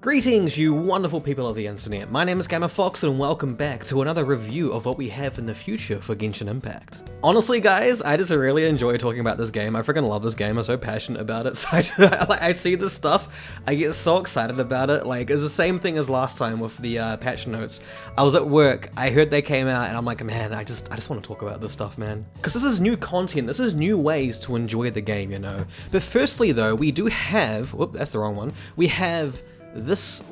Greetings, you wonderful people of the internet. My name is GammaFox and welcome back to another review of what we have in the future for Genshin Impact. Honestly guys, I just really enjoy talking about this game. I freaking love this game. I'm so passionate about it. So I see this stuff, I get so excited about it. Like, it's the same thing as last time with the patch notes. I was at work, I heard they came out, and I'm like, man, I just want to talk about this stuff, man. Because this is new content, this is new ways to enjoy the game, you know. But firstly though, we do have, whoop, that's the wrong one. We have this,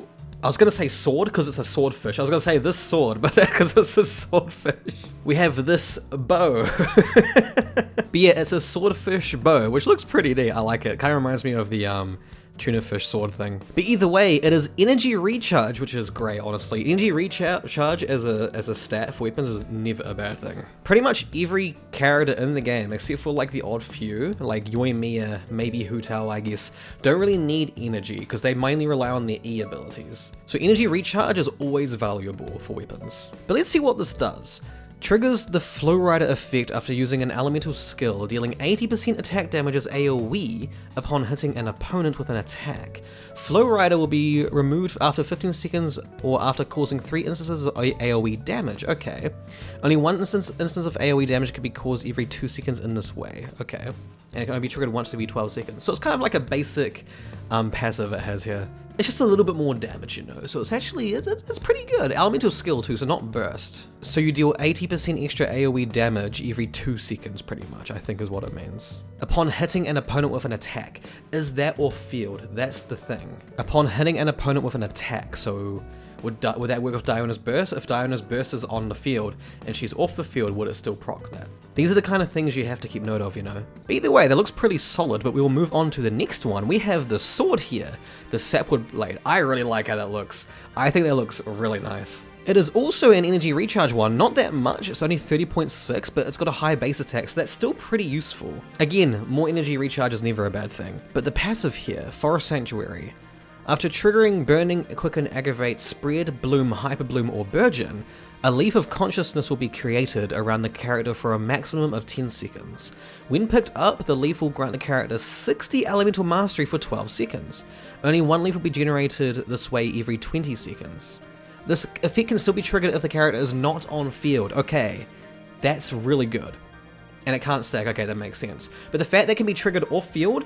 I was going to say sword because it's a swordfish. I was going to say this sword, but that's because it's a swordfish. We have this bow. But yeah, it's a swordfish bow, which looks pretty neat. I like it. Kind of reminds me of the tuna fish sword thing. But either way, it is energy recharge, which is great, honestly. Energy recharge as a stat for weapons is never a bad thing. Pretty much every character in the game, except for like the odd few, like Yoimiya, maybe Hu Tao, I guess, don't really need energy because they mainly rely on their E abilities. So energy recharge is always valuable for weapons. But let's see what this does. Triggers the Flow Rider effect after using an elemental skill, dealing 80% attack damage as AoE upon hitting an opponent with an attack. Flow Rider will be removed after 15 seconds or after causing 3 instances of AoE damage. Okay. Only one instance of AoE damage can be caused every 2 seconds in this way. Okay. And it can only be triggered once every 12 seconds. So it's kind of like a basic passive it has here. It's just a little bit more damage, you know, so it's actually, it's pretty good. Elemental skill too, so not burst. So you deal 80% extra AoE damage every 2 seconds pretty much, I think is what it means. Upon hitting an opponent with an attack. Is that off field? That's the thing. Upon hitting an opponent with an attack, so would that work with Diona's burst? If Diona's burst is on the field and she's off the field, would it still proc that? These are the kind of things you have to keep note of, you know. But either way, that looks pretty solid, but we will move on to the next one. We have the sword here, the Sapwood Blade. I really like how that looks. I think that looks really nice. It is also an energy recharge one, not that much, it's only 30.6, but it's got a high base attack, so that's still pretty useful. Again, more energy recharge is never a bad thing. But the passive here, Forest Sanctuary. After triggering Burning, Quicken, Aggravate, Spread, Bloom, Hyperbloom, or Burgeon, a leaf of consciousness will be created around the character for a maximum of 10 seconds. When picked up, the leaf will grant the character 60 elemental mastery for 12 seconds. Only one leaf will be generated this way every 20 seconds. This effect can still be triggered if the character is not on field. Okay, that's really good. And it can't stack, okay, that makes sense. But the fact that it can be triggered off field,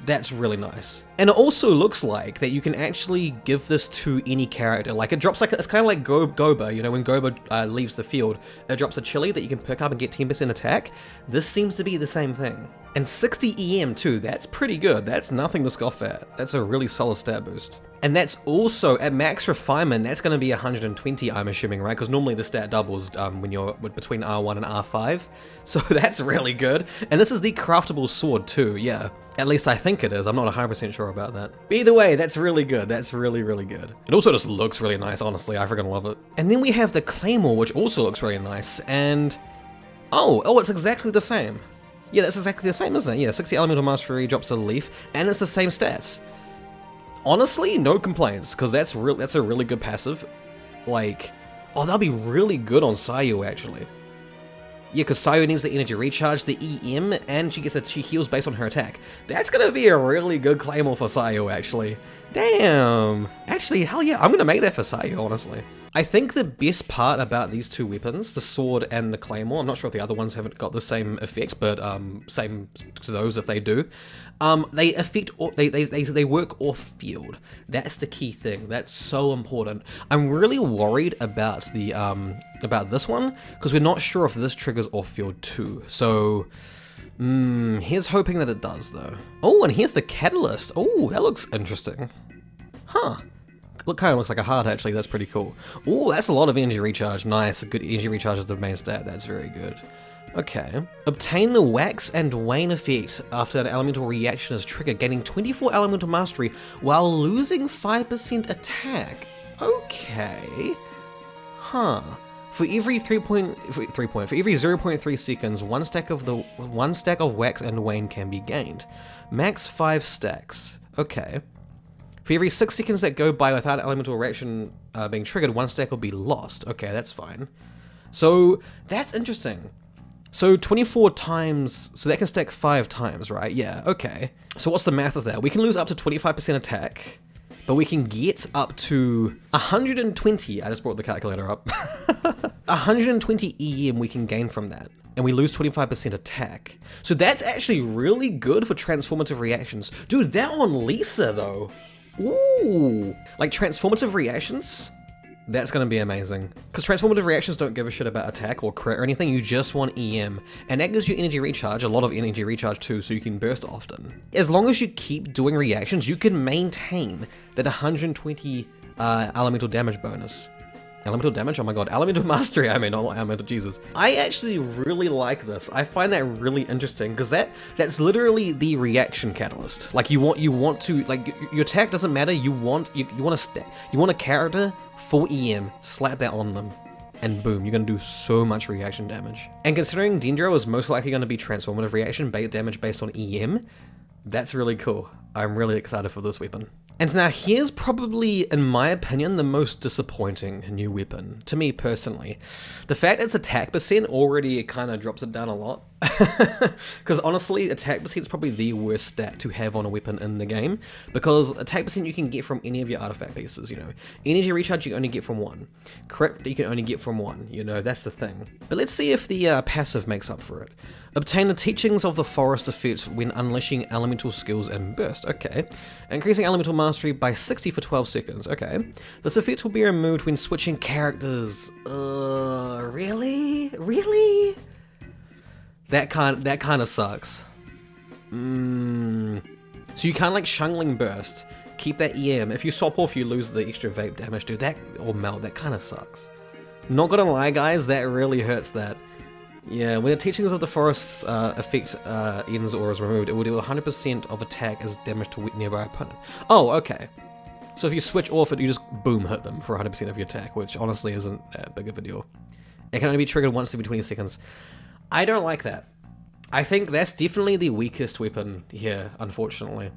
that's really nice. And it also looks like that you can actually give this to any character. Like it drops like, it's kind of like Goba, you know, when Goba leaves the field, it drops a chili that you can pick up and get 10% attack. This seems to be the same thing. And 60 EM too, that's pretty good. That's nothing to scoff at. That's a really solid stat boost. And that's also, at max refinement, that's going to be 120, I'm assuming, right? Because normally the stat doubles when you're between R1 and R5. So that's really good. And this is the craftable sword too, yeah. At least I think it is, I'm not 100% sure about that. But either way, that's really good, that's really, really good. It also just looks really nice, honestly, I freaking love it. And then we have the claymore, which also looks really nice, and... Oh, it's exactly the same. Yeah, that's exactly the same, isn't it? Yeah, 60 elemental mastery, drops a leaf, and it's the same stats. Honestly, no complaints, because that's a really good passive. Like, oh, that'll be really good on Sayu, actually. Yeah, because Sayu needs the energy recharge, the EM, and she heals based on her attack. That's gonna be a really good claymore for Sayu, actually. Damn! Actually, hell yeah, I'm gonna make that for Sayu, honestly. I think the best part about these two weapons, the sword and the claymore, I'm not sure if the other ones haven't got the same effect, but same to those if they do, they work off field. That's the key thing. That's so important. I'm really worried about the about this one because we're not sure if this triggers off field too. So here's hoping that it does though. Oh, and here's the catalyst. Oh, that looks interesting. Huh. Kind of looks like a heart actually, that's pretty cool. Oh, that's a lot of energy recharge, nice. Good energy recharge is the main stat, that's very good. Okay. Obtain the wax and wane effect after an elemental reaction is triggered, gaining 24 elemental mastery while losing 5% attack. Okay. Huh. For every 0.3 seconds, one stack of wax and wane can be gained. Max 5 stacks. Okay. For every 6 seconds that go by without an elemental reaction being triggered, 1 stack will be lost. Okay, that's fine. So, that's interesting. So 24 times, so that can stack 5 times, right? Yeah, okay. So what's the math of that? We can lose up to 25% attack but we can get up to 120, I just brought the calculator up, 120 EM we can gain from that, and we lose 25% attack. So that's actually really good for transformative reactions. Dude, that on Lisa though, ooh, like transformative reactions, that's gonna be amazing. Because transformative reactions don't give a shit about attack or crit or anything, you just want EM. And that gives you energy recharge, a lot of energy recharge too, so you can burst often. As long as you keep doing reactions, you can maintain that 120 elemental damage bonus. Elemental damage? Oh my god, elemental mastery, I mean, not elemental, Jesus. I actually really like this. I find that really interesting, because that's literally the reaction catalyst. Like you want to, like your attack doesn't matter, you want a character, full EM, slap that on them, and boom, you're gonna do so much reaction damage. And considering Dendro is most likely gonna be transformative reaction damage based on EM, that's really cool. I'm really excited for this weapon. And now here's probably, in my opinion, the most disappointing new weapon, to me personally. The fact its attack percent already kind of drops it down a lot. Because honestly, attack percent is probably the worst stat to have on a weapon in the game, because attack percent you can get from any of your artifact pieces, you know. Energy recharge you can only get from one. Crit you can only get from one, you know, that's the thing. But let's see if the passive makes up for it. Obtain the teachings of the forest effect when unleashing elemental skills and burst. Okay. Increasing elemental mastery by 60 for 12 seconds. Okay. This effect will be removed when switching characters. Really? Really? That kind of sucks. So you can't like Shungling burst. Keep that EM. If you swap off, you lose the extra vape damage, dude. That or melt. That kind of sucks. Not gonna lie, guys. That really hurts. That. Yeah, when the teachings of the forest effect ends or is removed, it will deal 100% of attack as damage to a nearby opponent. Oh, okay. So if you switch off it, you just boom hit them for 100% of your attack, which honestly isn't that big of a deal. It can only be triggered once every 20 seconds. I don't like that. I think that's definitely the weakest weapon here, unfortunately.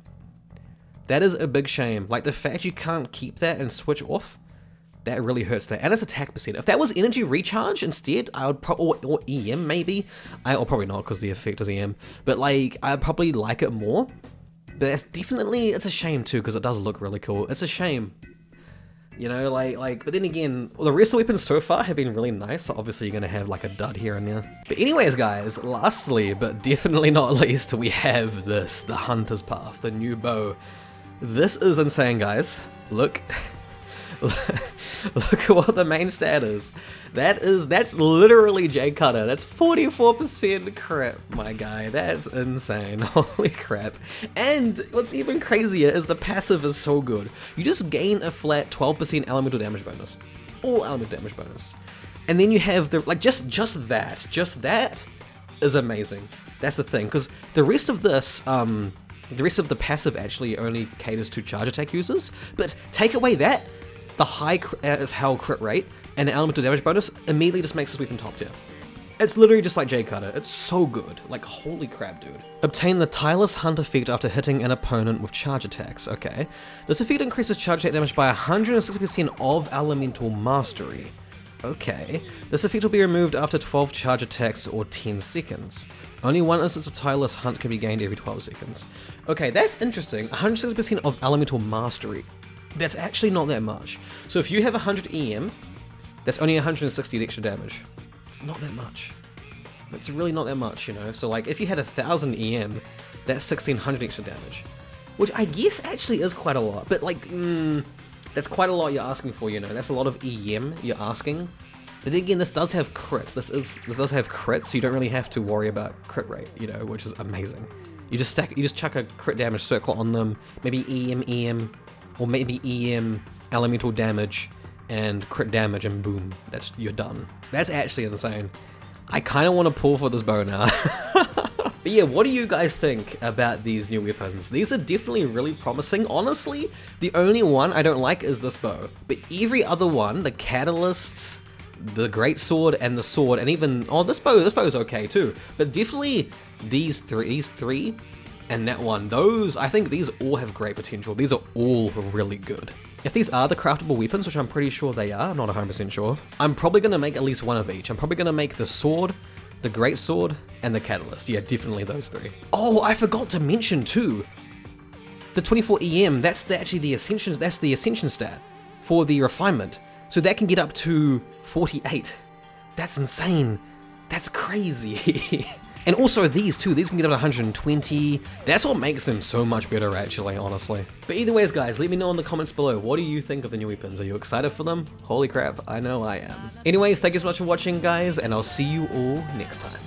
That is a big shame. Like the fact you can't keep that and switch off, that really hurts that. And it's attack percent. If that was energy recharge instead, I would probably, or EM maybe. Or probably not because the effect is EM. But like, I'd probably like it more. But that's definitely, it's a shame too because it does look really cool. It's a shame. You know, but then again, well, the rest of the weapons so far have been really nice, so obviously you're gonna have like a dud here and there. But anyways guys, lastly, but definitely not least, we have this, the Hunter's Path, the new bow. This is insane, guys. Look. Look at what the main stat is. That's literally J Cutter. That's 44% crit, my guy. That's insane. Holy crap. And what's even crazier is the passive is so good. You just gain a flat 12% elemental damage bonus. All elemental damage bonus. And then you have the, like, just that is amazing. That's the thing, because the rest of this, the rest of the passive actually only caters to charge attack users, but take away that, the high as hell crit rate and elemental damage bonus immediately just makes this weapon top tier. It's literally just like J Cutter. It's so good. Like, holy crap, dude. Obtain the Tireless Hunt effect after hitting an opponent with charge attacks. Okay. This effect increases charge attack damage by 160% of elemental mastery. Okay. This effect will be removed after 12 charge attacks or 10 seconds. Only one instance of Tireless Hunt can be gained every 12 seconds. Okay, that's interesting. 160% of elemental mastery. That's actually not that much. So if you have 100 EM, that's only 160 extra damage. It's not that much. It's really not that much, you know? So like, if you had 1000 EM, that's 1600 extra damage. Which I guess actually is quite a lot, but like, that's quite a lot you're asking for, you know? That's a lot of EM you're asking. But then again, this does have crit. This does have crit, so you don't really have to worry about crit rate, you know, which is amazing. You just chuck a crit damage circle on them, maybe EM, or maybe EM, elemental damage, and crit damage, and boom, you're done. That's actually insane. I kind of want to pull for this bow now. But yeah, what do you guys think about these new weapons? These are definitely really promising. Honestly, the only one I don't like is this bow. But every other one, the catalysts, the great sword, and the sword, and even, oh, this bow is okay too. But definitely these three, and that one, I think these all have great potential. These are all really good. If these are the craftable weapons, which I'm pretty sure they are, I'm not 100% sure, I'm probably going to make at least one of each. I'm probably going to make the sword, the great sword, and the catalyst. Yeah, definitely those three. Oh, I forgot to mention too, The 24 EM, that's actually the ascension stat for the refinement. So that can get up to 48. That's insane. That's crazy. And also these too, these can get up to 120. That's what makes them so much better actually, honestly. But either ways guys, let me know in the comments below, what do you think of the new weapons? Are you excited for them? Holy crap, I know I am. Anyways, thank you so much for watching guys, and I'll see you all next time.